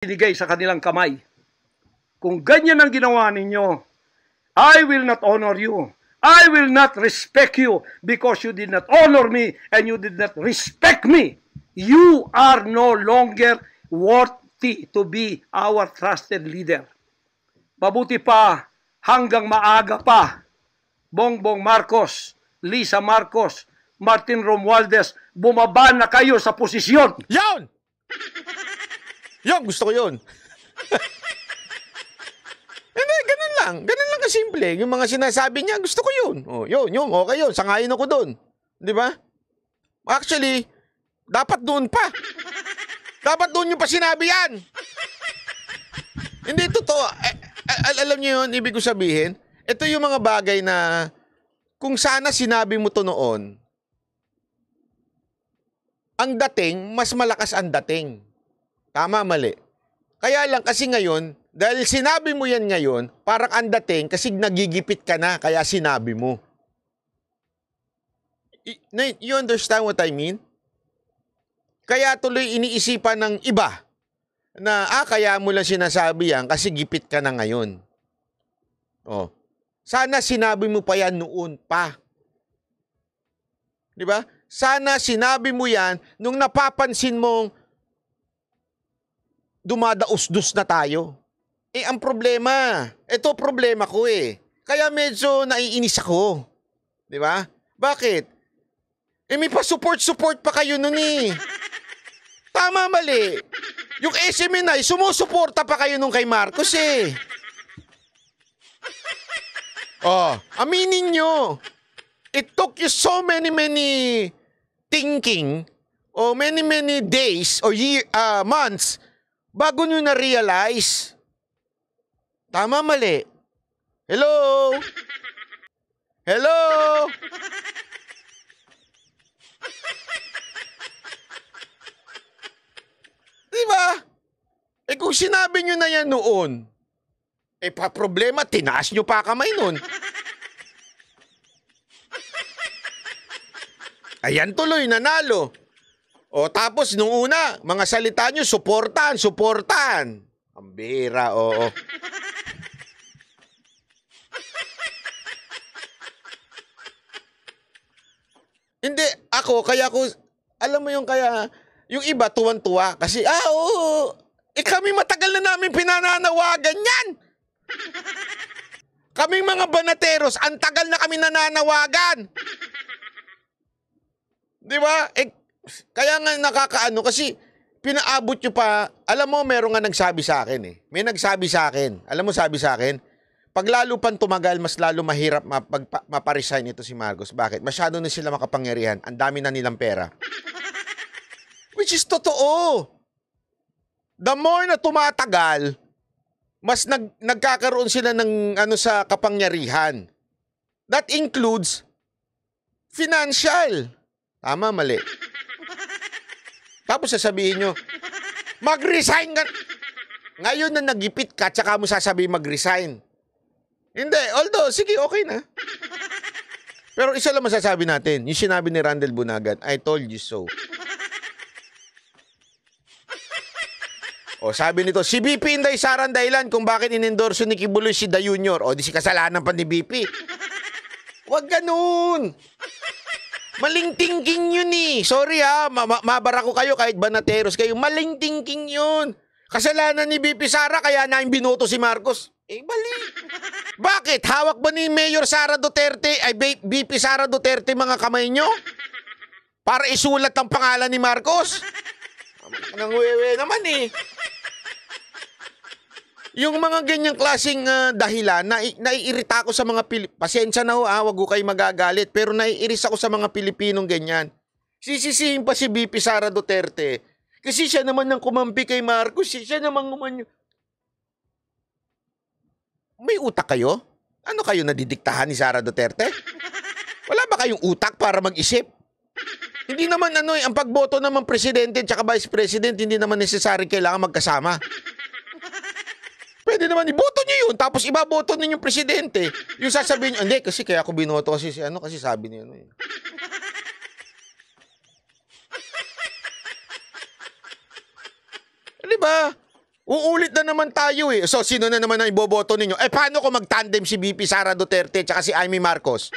binigay sa kanilang kamay. Kung ganyan ang ginawa ninyo, I will not honor you. I will not respect you because you did not honor me and you did not respect me. You are no longer worthy to be our trusted leader. Mabuti pa, hanggang maaga pa, Bongbong Marcos, Lisa Marcos, Martin Romualdez, bumaba na kayo sa posisyon. Yun! Yun, gusto ko yun. Hindi, ganun lang. Ganun lang kasimple. Yung mga sinasabi niya, gusto ko yun. Oh, yun, okay yun. Sangayon ako doon. Di ba? Actually, dapat doon pa. Dapat doon yung pa sinabi yan. Hindi, totoo. Alam niyo yun, ibig ko sabihin, ito yung mga bagay na kung sana sinabi mo to noon, ang dating, mas malakas ang dating. Tama, mali. Kaya lang kasi ngayon, dahil sinabi mo yan ngayon, parang ang dating kasi nagigipit ka na, kaya sinabi mo. You understand what I mean? Kaya tuloy iniisipan ng iba na, kaya mo lang sinasabi yan kasi gipit ka na ngayon. Oh. Sana sinabi mo pa yan noon pa. Di ba? Sana sinabi mo yan nung napapansin mong dumadaos-dos na tayo. Ang problema, ito problema ko Kaya medyo naiinis ako. Di ba? Bakit? May pa-support pa kayo nun Tama, mali. Yung SMNI, sumusuporta pa kayo nung kay Marcos aminin nyo. It took you so many thinking o many days or months bago nyo na-realize. Tama, mali. Hello? Hello? Diba? Kung sinabi nyo na yan noon, problema, tinaas nyo pa kamay noon. Ayan tuloy, nanalo. Tapos nung una, mga salita nyo, suportan. Ang bira, oo. Hindi, alam mo yung kaya, yung iba tuwan-tuwa kasi, oo, kami matagal na namin pinananawagan yan. Kaming mga banateros, ang tagal na kami nananawagan. Di ba? Kaya nga nakakaano kasi pinaabot nyo pa. Alam mo, meron nga nagsabi sa akin May nagsabi sa akin. Alam mo sabi sa akin? Pag lalo pang tumagal, mas lalo mahirap maparesign ito si Marcos. Bakit? Masyado na sila makapangyarihan. Ang dami na nilang pera. Which is totoo. The more na tumatagal, mas nagkakaroon sila ng sa kapangyarihan. That includes financial. Tama, mali. Tapos sasabihin nyo, mag-resign ka. Ngayon na nagipit ka, tsaka mo sasabihin mag-resign. Hindi, although, sige, okay na. Pero isa lang masasabi natin, yung sinabi ni Randel Bunagan, I told you so. Sabi nito, si BP Inday Saran dahilan kung bakit inendorso ni Kibuloy si Da Junior. Di si kasalanan pa ni BP. Huwag ganun. Maling thinking yun Sorry mabara ko kayo kahit banateros kayo. Maling thinking yun. Kasalanan ni BP Sara kaya na yung binoto si Marcos. Bali. Bakit? Hawak ba ni Mayor Sara Duterte, BP Sara Duterte mga kamay nyo? Para isulat ang pangalan ni Marcos? Nangwewe naman Yung mga ganyang klaseng dahilan, naiirita ako sa mga pasensya na wag ko kayo magagalit, pero naiiris ako sa mga Pilipinong ganyan. Sisisihin pa si BP Sara Duterte. Kasi siya naman ang kumampi kay Marcos, siya naman May utak kayo? Ano kayo nadidiktahan ni Sara Duterte? Wala ba kayong utak para mag-isip? Hindi naman ang pagboto naman presidente at vice president, hindi naman necessary kailangan magkasama. Pwede naman iboto nyo yun, tapos ibaboto ninyo yung presidente. Yung sasabihin nyo, hindi, kasi kaya ako binoto kasi kasi sabi niya Di ba? Uulit na naman tayo eh. So, sino na naman ang iboboto ninyo? Paano kung mag-tandem si VP Sara Duterte at si Amy Marcos?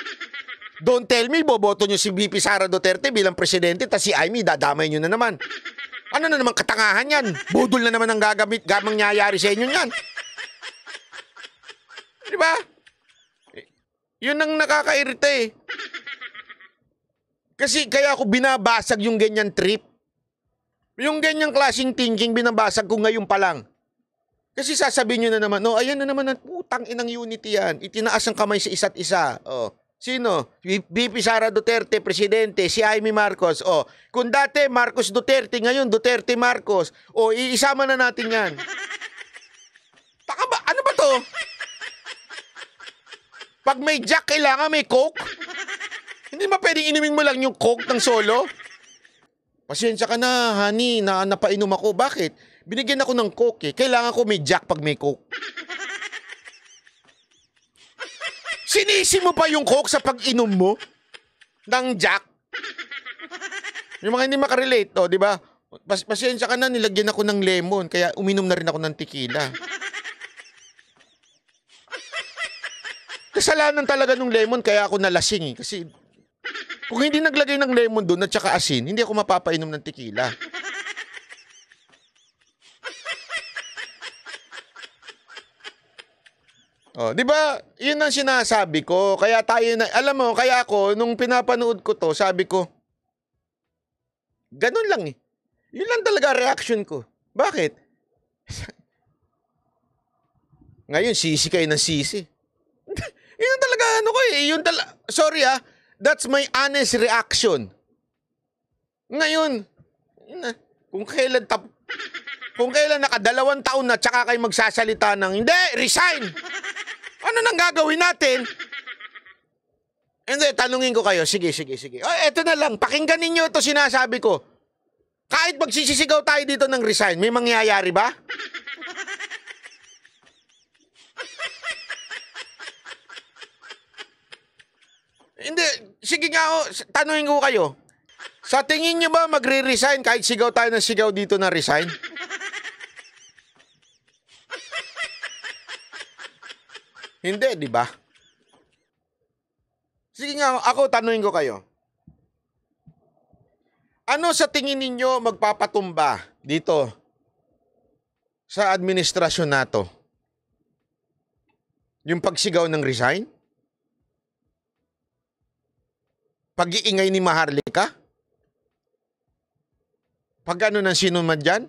Don't tell me, boboto nyo si VP Sara Duterte bilang presidente, tas si Amy, dadamay nyo na naman. Ano na naman katangahan yan? Budol na naman ang gamang nyayari sa inyo yan. Di ba? Yun ang nakakairita eh. Kasi kaya ako binabasag yung ganyan trip. Yung ganyang klaseng thinking, binabasag ko ngayon pa lang. Kasi sasabihin nyo na naman, no, ayan na naman ang putang inang unity yan. Itinaas ang kamay sa isa't isa. Oh. Sino? VP Sara Duterte, presidente, si Amy Marcos. Oh. Kung dati Marcos Duterte, ngayon Duterte Marcos. Oh, iisama na natin yan. Taka ba? Ano ba to? Pag may Jack, kailangan may Coke? Hindi ba pwedeng inumin mo lang yung Coke ng solo? Pasensya ka na, honey, na napainom ako. Bakit? Binigyan ako ng Coke eh. Kailangan ko may Jack pag may Coke. Sinisi mo pa yung Coke sa pag-inom mo ng Jack? Yung mga hindi makarelate, oh, di ba? Pasensya ka na, nilagyan ako ng lemon, kaya uminom na rin ako ng tequila. Kasalanan talaga ng lemon, kaya ako nalasing eh. Kasi kung hindi naglagay ng lemon doon at saka asin, hindi ako mapapainom ng tequila. Oh, 'di ba? 'Yun ang sinasabi ko. Kaya tayo na, alam mo, kaya ako nung pinapanood ko 'to, sabi ko, ganun lang eh. 'Yun lang talaga reaction ko. Bakit? Ngayon sisi kayo ng sisi. 'Yun talaga ano ko eh. Sorry ah. That's my honest reaction. Ngayon, kung kailan nakadalawang taon na tsaka kayo magsasalita ng, hindi, resign! Ano nang gagawin natin? Hindi, tanungin ko kayo. Sige. Oh, eto na lang, pakinggan ninyo ito sinasabi ko. Kahit magsisisigaw tayo dito ng resign, may mangyayari ba? Hindi, sige nga, tanungin ko kayo. Sa tingin nyo ba magre-resign kahit sigaw tayo ng sigaw dito na resign? Hindi, di ba? Sige nga, ako tanungin ko kayo. Ano sa tingin ninyo magpapatumba dito sa administrasyon nato? Yung pagsigaw ng resign? Pag-iingay ni Maharlika? Pag ano ng sino man dyan?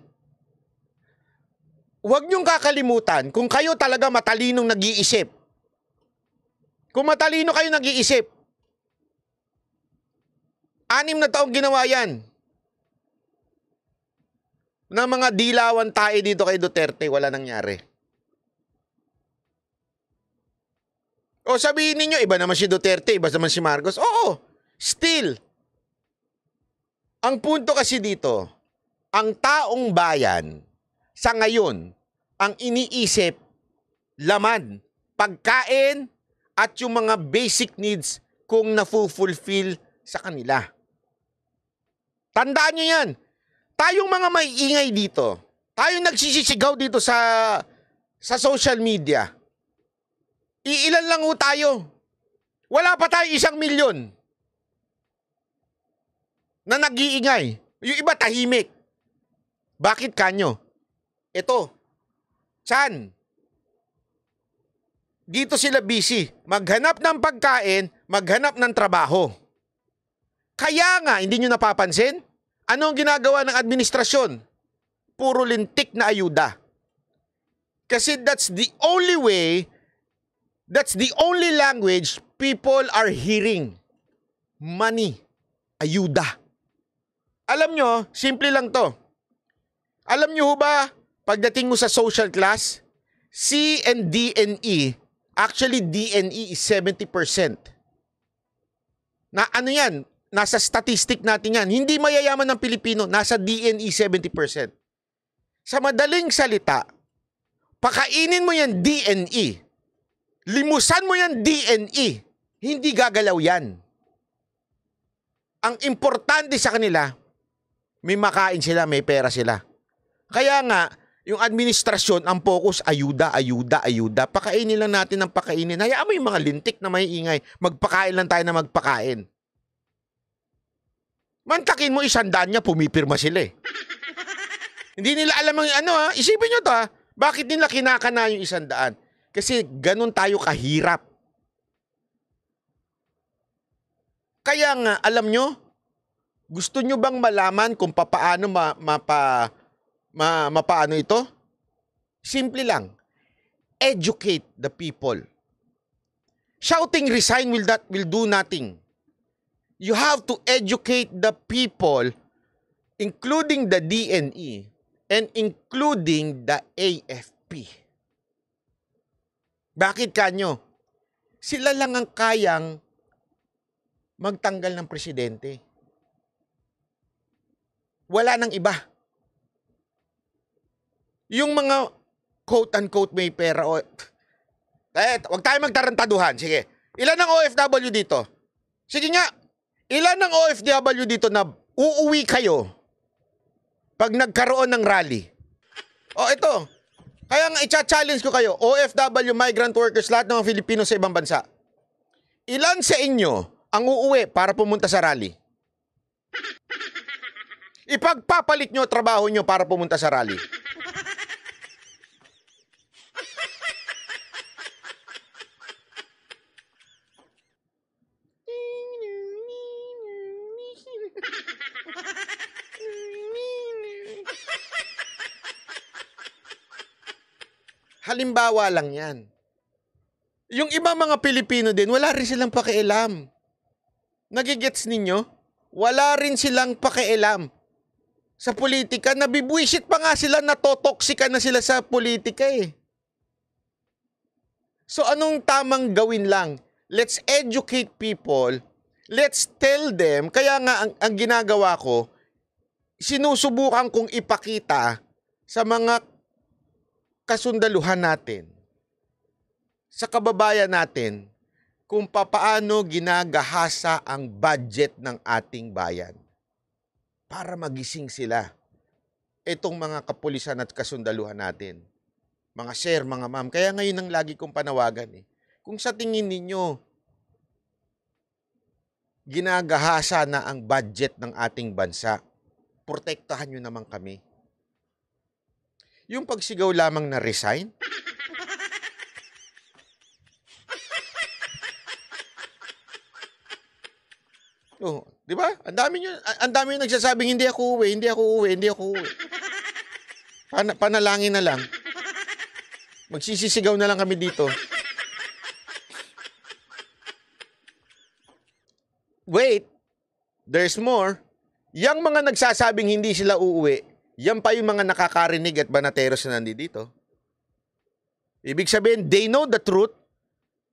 Huwag niyong kakalimutan kung kayo talaga matalinong nag-iisip. Kung matalino kayo nag-iisip, 6 na taong ginawa yan. Na mga dilawan tayo dito kay Duterte, wala nangyari. O sabihin ninyo, iba naman si Duterte, iba naman si Marcos. Oo, still. Ang punto kasi dito, ang taong bayan, sa ngayon, ang iniisip, laman, pagkain, at yung mga basic needs kung na-fulfill sa kanila. Tandaan nyo yan. Tayong mga maiingay dito, tayong nagsisisigaw dito sa social media, iilan lang ho tayo. Wala pa tayo 1 milyon na nag-iingay. Yung iba tahimik. Bakit kanyo? Ito. Saan? Dito sila busy. Maghanap ng pagkain, maghanap ng trabaho. Kaya nga, hindi nyo napapansin? Ano ang ginagawa ng administrasyon? Puro lintik na ayuda. Kasi that's the only way, that's the only language people are hearing. Money. Ayuda. Alam nyo, simple lang to. Alam nyo ba, pagdating mo sa social class, C and D and E, actually D and E is 70%. Na ano yan? Nasa statistic natin yan. Hindi mayayaman ng Pilipino, nasa D and E 70%. Sa madaling salita, pakainin mo yan D and E. Limusan mo yan D and E. Hindi gagalaw yan. Ang importante sa kanila, may makain sila, may pera sila. Kaya nga, Yung administrasyon, ang focus, ayuda, ayuda, ayuda. Pakainin lang natin ng pakainin. Hayaan mo yung mga lintik na may ingay. Magpakain lang tayo na magpakain. Mantakin mo, 100 niya, pumipirma sila eh. Hindi nila alam ang ano ha. Isipin nyo to ha. Bakit nila kinakana yung 100? Kasi ganun tayo kahirap. Kaya nga, alam nyo, gusto nyo bang malaman kung papaano mapaano ito? Simple lang. Educate the people. Shouting resign will do nothing. You have to educate the people, including the DNE and including the AFP. Bakit kanyo? Sila lang ang kayang magtanggal ng presidente. Wala nang iba. Yung mga quote-unquote may pera o... wag tayo magtarantaduhan. Sige. Ilan ang OFW dito? Sige nga. Ilan ang OFW dito na uuwi kayo pag nagkaroon ng rally? O ito. Kaya nga i-challenge ko kayo. OFW, migrant workers, lahat ng mga Filipino sa ibang bansa. Ilan sa inyo ang uuwi para pumunta sa rally? Ipagpapalit nyo trabaho nyo para pumunta sa rally. Halimbawa lang yan. Yung ibang mga Pilipino din, wala rin silang pakialam. Nagigets ninyo? Wala rin silang pakialam sa politika. Nabibwisit pa nga sila, natotoksika na sila sa politika eh. So anong tamang gawin lang? Let's educate people. Let's tell them. Kaya nga ang ginagawa ko, sinusubukan kong ipakita sa mga kasundaluhan natin, sa kababayan natin, kung papaano ginagahasa ang budget ng ating bayan para magising sila. Itong mga kapulisan at kasundaluhan natin. Mga sir, mga ma'am, kaya ngayon ang lagi kong panawagan eh. Kung sa tingin ninyo, ginagahasa na ang budget ng ating bansa, protektahan nyo naman kami. Yung pagsigaw lamang na resign, oh, di ba? Ang dami nagsasabing hindi ako uwi, hindi ako uwi, hindi ako uwi. Panalangin na lang. Magsisisigaw na lang kami dito. Wait, there's more. Yang mga nagsasabing hindi sila uuwi, yan pa yung mga nakakarinig at banateros na nandito. Ibig sabihin, they know the truth.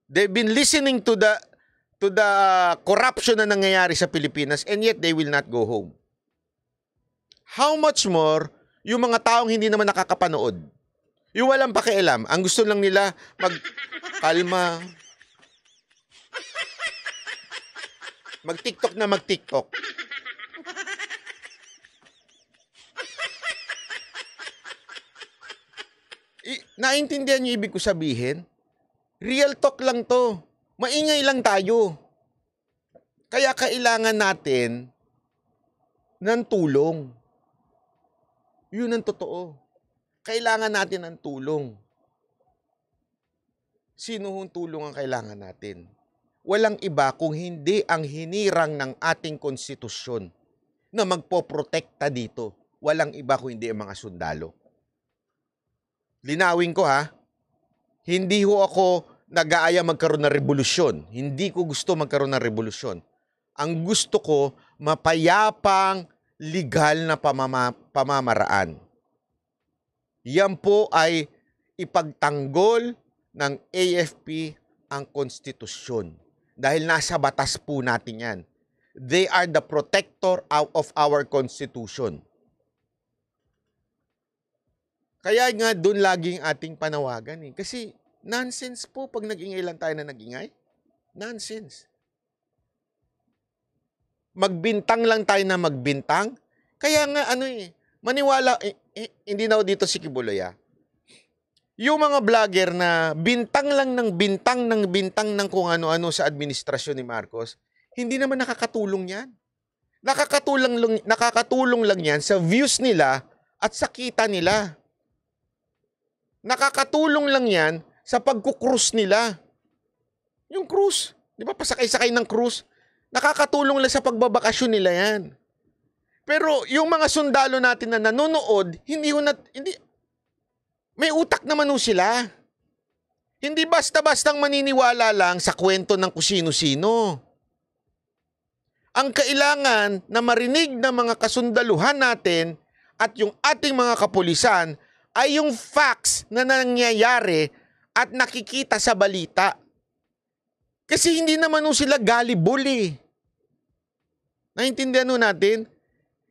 They've been listening to the corruption na nangyayari sa Pilipinas and yet they will not go home. How much more yung mga taong hindi naman nakakapanood? Yung walang pakialam, ang gusto lang nila magkalma, mag-TikTok na mag-TikTok. Naintindihan niyo ibig ko sabihin? Real talk lang to. Maingay lang tayo. Kaya kailangan natin ng tulong. Yun ang totoo. Kailangan natin ng tulong. Sino hong tulong ang kailangan natin? Walang iba kung hindi ang hinirang ng ating konstitusyon na magpoprotekta dito. Walang iba kung hindi ang mga sundalo. Linawin ko ha, hindi ho ako nag-aaya magkaroon ng revolusyon. Hindi ko gusto magkaroon ng revolusyon. Ang gusto ko, mapayapang, legal na pamamaraan. Yan po ay ipagtanggol ng AFP ang konstitusyon. Dahil nasa batas po natin yan. They are the protector of our constitution. Kaya nga doon laging ating panawagan eh. Kasi nonsense po pag nag-ingay lang tayo na nag-ingay. Nonsense. Magbintang lang tayo na magbintang. Kaya nga ano eh, Maniwala, hindi na ako dito si Kibuloy, yung mga vlogger na bintang lang ng bintang ng bintang ng kung ano-ano sa administrasyon ni Marcos, hindi naman nakakatulong yan. Nakakatulong lang yan sa views nila at sa kita nila. Nakakatulong lang yan sa pagkukrus nila. Yung cruise, di ba pasakay-sakay ng cruise, nakakatulong lang sa pagbabakasyon nila yan. Pero yung mga sundalo natin na nanonood, hindi may utak naman sila. Hindi basta-bastang maniniwala lang sa kwento ng kusino-sino. Ang kailangan na marinig ng mga kasundaluhan natin at yung ating mga kapulisan ay yung facts na nangyayari at nakikita sa balita. Kasi hindi naman sila gullible. Naintindihan natin?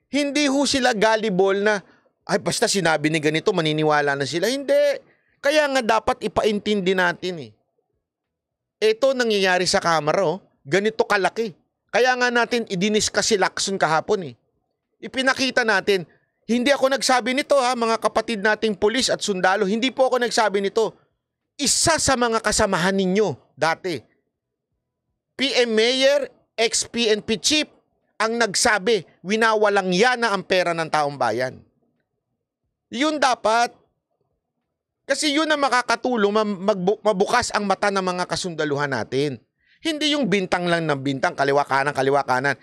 Hindi sila gullible na ay, basta sinabi ni ganito, maniniwala na sila. Hindi. Kaya nga dapat ipaintindi natin Ito nangyayari sa kamera, ganito kalaki. Kaya nga natin idiniscuss si Lacson kahapon Ipinakita natin, hindi ako nagsabi nito mga kapatid nating pulis at sundalo. Hindi po ako nagsabi nito. Isa sa mga kasamahan ninyo dati. PM Mayor, ex-PNP Chief, ang nagsabi, winawalang yan na ang pera ng taong bayan. Yun dapat. Kasi yun ang makakatulong mabukas ang mata ng mga kasundaluhan natin. Hindi yung bintang lang ng bintang, kaliwa kanan, kaliwa kanan.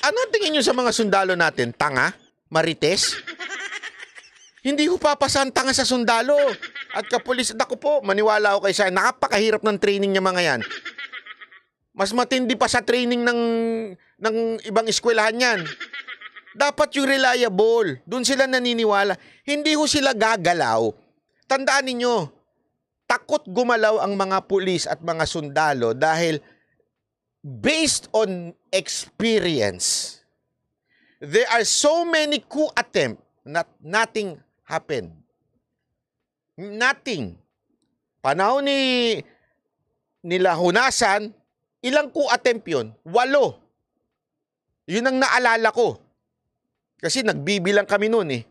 Ano tingin nyo sa mga sundalo natin? Tanga? Marites? Hindi papasan tanga sa sundalo. At kapulis, ako po, maniwala ako kay Sai, napakahirap ng training niya mga yan. Mas matindi pa sa training ng ibang eskwelahan yan. Dapat yung reliable. Doon sila naniniwala. Hindi sila gagalaw. Tandaan ninyo, takot gumalaw ang mga pulis at mga sundalo dahil based on experience, there are so many coup attempts that nothing happened. Nothing. Panahon nila Hunasan, ilang coup attempt yun? 8. Yun ang naalala ko. Kasi nagbibilang kami noon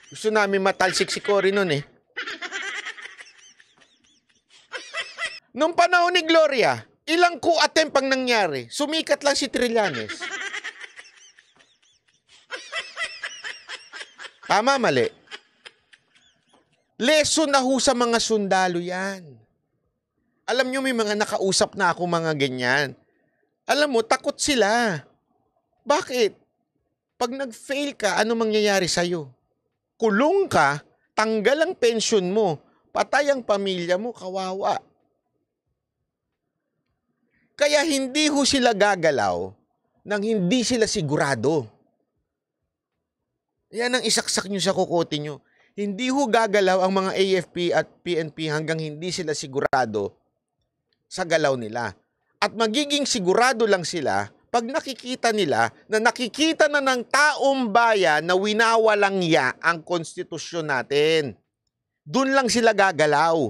Gusto namin matalsik si Cory noon Nung panahon ni Gloria, ilang coup attempt ang nangyari? Sumikat lang si Trillanes. Tama, mali. Lesson na sa mga sundalo yan. Alam nyo, may mga nakausap na ako mga ganyan. Alam mo, takot sila. Bakit? Pag nag-fail ka, ano mangyayari sa'yo? Kulong ka, tanggal ang pensyon mo, patay ang pamilya mo, kawawa. Kaya hindi sila gagalaw nang hindi sila sigurado. Yan ang isaksak nyo sa kukote nyo. Hindi gagalaw ang mga AFP at PNP hanggang hindi sila sigurado sa galaw nila. At magiging sigurado lang sila pag nakikita nila na nakikita na ng taong bayan na winawalang ang konstitusyon natin. Doon lang sila gagalaw.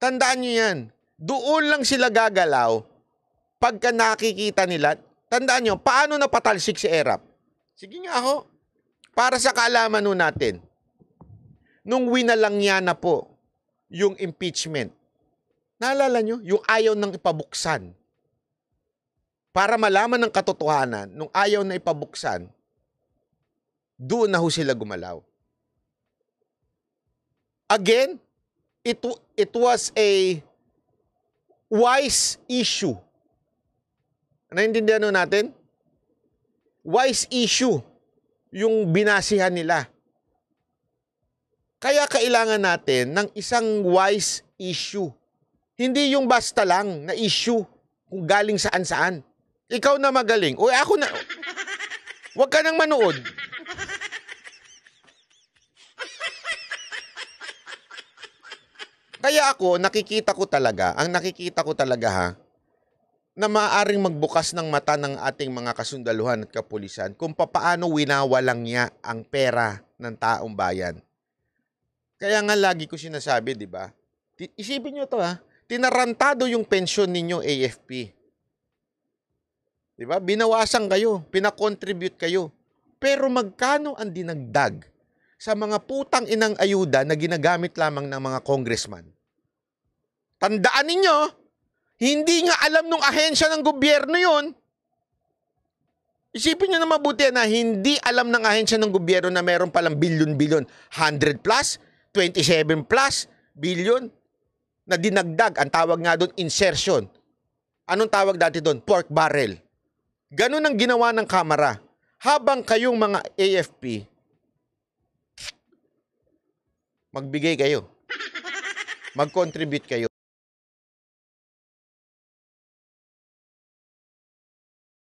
Tandaan nyo yan. Doon lang sila gagalaw pagka nakikita nila. Tandaan nyo, paano napatalsik si Erap? Sige nga ho. Para sa kaalaman natin, nung winalangya na po yung impeachment, naalala nyo, yung ayaw ng ipabuksan. Para malaman ng katotohanan, nung ayaw na ipabuksan, doon na sila gumalaw. Again, it was a wise issue. Naintindihan natin? Wise issue yung binasihan nila. Kaya kailangan natin ng isang wise issue. Hindi yung basta lang na issue kung galing saan-saan. Ikaw na magaling. O ako na. Huwag ka nang manood. Kaya ako, nakikita ko talaga na maaaring magbukas ng mata ng ating mga kasundaluhan at kapulisan kung papaano winawalang niya ang pera ng taong bayan. Kaya nga lagi ko sinasabi, di ba? Isipin nyo to tinarantado yung pensyon ninyo AFP. Di ba? Binawasan kayo, pinakontribute kayo. Pero magkano ang dinagdag sa mga putang inang ayuda na ginagamit lamang ng mga congressman? Tandaan ninyo, hindi nga alam nung ahensya ng gobyerno yun. Isipin nyo na mabuti na hindi alam ng ahensya ng gobyerno na meron palang bilyon-bilyon, 100 plus, 27 plus billion na dinagdag. Ang tawag nga doon, insertion. Anong tawag dati doon? Pork barrel. Ganun ang ginawa ng Kamara. Habang kayong mga AFP, magbigay kayo. Mag-contribute kayo.